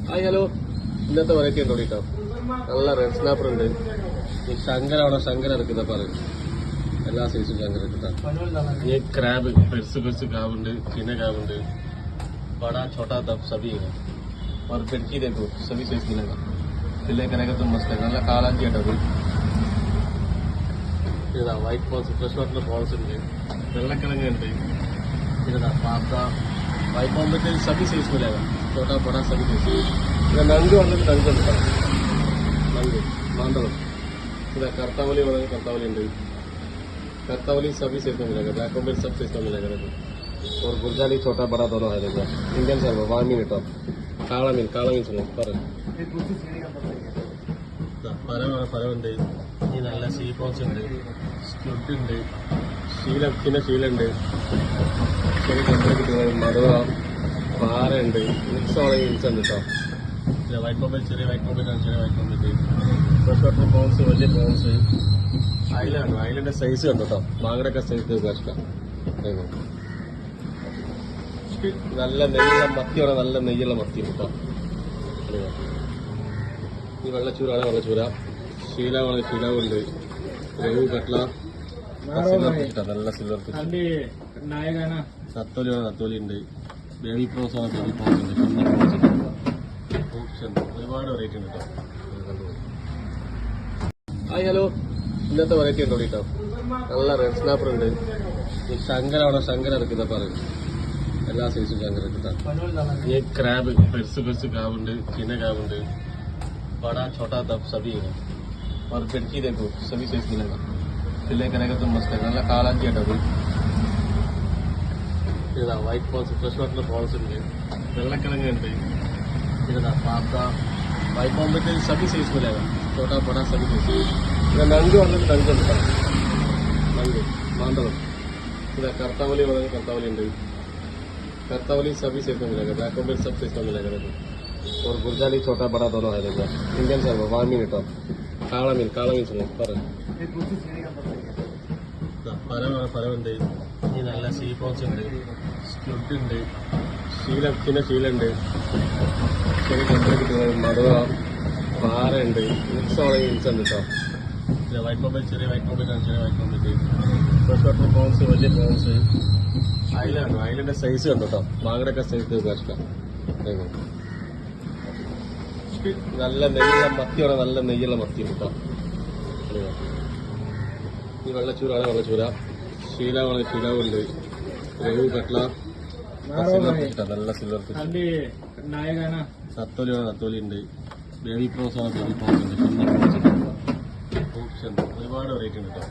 Hi hello, ഇന്നത്തെ variety ഉണ്ടോ കേട്ടോ? നല്ല റെഡ് സ്നാപ്പർ ഉണ്ട്. ഈ ശങ്കരാണോ ശങ്കര എടുക്കുന്ന പറയും എല്ലാ സൈസും ശങ്കര എടുത്താ. ഈ ക്രാബ് പെരുസ് പെരുസ് കാവുണ്ട്, ചിന്ന കാവുണ്ട്, बड़ा छोटा तब सभी है और पिड़की देखो सभी साइज मिलेगा. फिले करेगा तो मस्त है. നല്ല കാളാഞ്ചി കേട്ടോ. ഇതാ white balls, fresh water balls ഉണ്ട്, വെള്ളക്കിഴങ്ങ് ഉണ്ട്. ഇതാ പാത്ത വൈറ്റ് ബോംബെ सभी साइज मिलेगा. छोटा बड़ा सभी साइज. ഇത് നങ്ക് വന്നിട്ട് നങ്ക് ഉണ്ട്. നങ്ക് മാന്തളം. ഇതാ കർത്താവലി വന്നത് കർത്താവലി ഉണ്ട്. कत्तावली सभी साइज में मिलेगा. ब्लैक बॉम्बे सब साइज में मिलेगा देखो. और गुरजाली छोटा बड़ा दोनों है देखो. इंडियन सर्व वामी मीटर काला मीन सुनो पर പരവുണ്ട്. ഈ നല്ല സീ പോൺസ് ഉണ്ട്, സ്ക്വിഡ് ഉണ്ട്, ശീലുണ്ട്, ചെറിയ കിട്ടുന്നത് മടുവ, പാറ ഉണ്ട്, മിക്സ് ഓളെ മിക്സ് ഉണ്ട് കേട്ടോ. വൈറ്റ് ബോംബെ ചെറിയ white Bombay fresh water prawns, വലിയ പോൺസ്, ഐലൻഡ് സൈസ് കണ്ടു കേട്ടോ. മാങ്ങടൊക്കെ സൈസ് കഷ്ടം. നല്ല നെയ്യുള്ള മത്തിയാണ്, നല്ല നെയ്യുള്ള മത്തി കേട്ടോ. ഈ വെള്ളച്ചൂരാണ് വെള്ളച്ചൂര. ശീലാവാണ് ശീലാവുണ്ട്. രഘു കട്ട്ല നല്ല സിൽവർ ഫിഷ്. നത്തോലിയാണ് നത്തോലി ഉണ്ട്. ബേബി പ്രോസ് ആണ് ബേബി പ്രോസ് ഉണ്ട്. കുഞ്ഞി പ്രോസ് ഉണ്ട്. ഫ്രൂട്ട്സ് ഉണ്ട്. ഒരുപാട് വെറൈറ്റി ഉണ്ട് കേട്ടോ. ഹായ് ഹലോ, ഇന്നത്തെ വെറൈറ്റി ഉണ്ടോ കേട്ടോ? നല്ല റെഡ് സ്നാപ്പർ ഉണ്ട്. ഈ ശങ്കരാണോ ശങ്കര എടുക്കുന്ന പറയും എല്ലാ സൈസും ശങ്കര എടുത്താ. ഈ ക്രാബ് പെരുസ് പെരുസ് കാവുണ്ട്, ചിന്ന കാവുണ്ട്, बड़ा छोटा तब सभी है और पिड़की देखो सभी साइज मिलेगा. फिले करेगा तो मस्त है. നല്ല കാളാഞ്ചി കേട്ടോ. ഇതാ white balls, fresh water balls ഉണ്ട്, വെള്ളക്കിഴങ്ങ് ഉണ്ട്. ഇതാ പാത്ത വൈറ്റ് ബോംബെ सभी साइज मिलेगा. छोटा बड़ा सभी साइज. ഇത് നങ്ക് വന്നിട്ട് നങ്ക് ഉണ്ട്. നങ്ക് മാന്തളം. ഇതാ കർത്താവലി വന്നത് കർത്താവലി ഉണ്ട്. कत्तावली सभी साइज में मिलेगा. ब्लैक बॉम्बे सब साइज में मिलेगा देखो. और गुरजाली छोटा बड़ा दोनों है देखो. इंडियन सर्व वामी मीटर काला मीन सुनो पर പരവുണ്ട്. ഈ നല്ല സീ പോൺസ് ഉണ്ട്, സ്ക്വിഡ് ഉണ്ട്, ശീലുണ്ട്, ചെറിയ കിട്ടുന്നത് മടുവ, പാറ ഉണ്ട്, മിക്സ് ഓളെ മിക്സ് ഉണ്ട് കേട്ടോ. വൈറ്റ് ബോംബെ ചെറിയ white Bombay fresh water prawns, വലിയ പോൺസ്, ഐലൻഡ് സൈസ് കണ്ടു കേട്ടോ. മാങ്ങടൊക്കെ സൈസ് കഷ്ടം. നല്ല നെയ്യുള്ള മത്തിയാണ്, നല്ല നെയ്യുള്ള മത്തി കേട്ടോ. ഈ വെള്ളച്ചൂരാണ് വെള്ളച്ചൂര. ശീലാവാണ് ശീലാവുണ്ട്. രഘു കട്ട്ല നല്ല സിൽവർ ഫിഷ്. നത്തോലിയാണ് നത്തോലി ഉണ്ട്. ബേബി പ്രോസ് ആണ് ബേബി പ്രോസ് ഉണ്ട്. കുഞ്ഞി പ്രോസ് ഉണ്ട്. ഫ്രൂട്ട്സ് ഉണ്ട്. ഒരുപാട് വെറൈറ്റി ഉണ്ട് കേട്ടോ.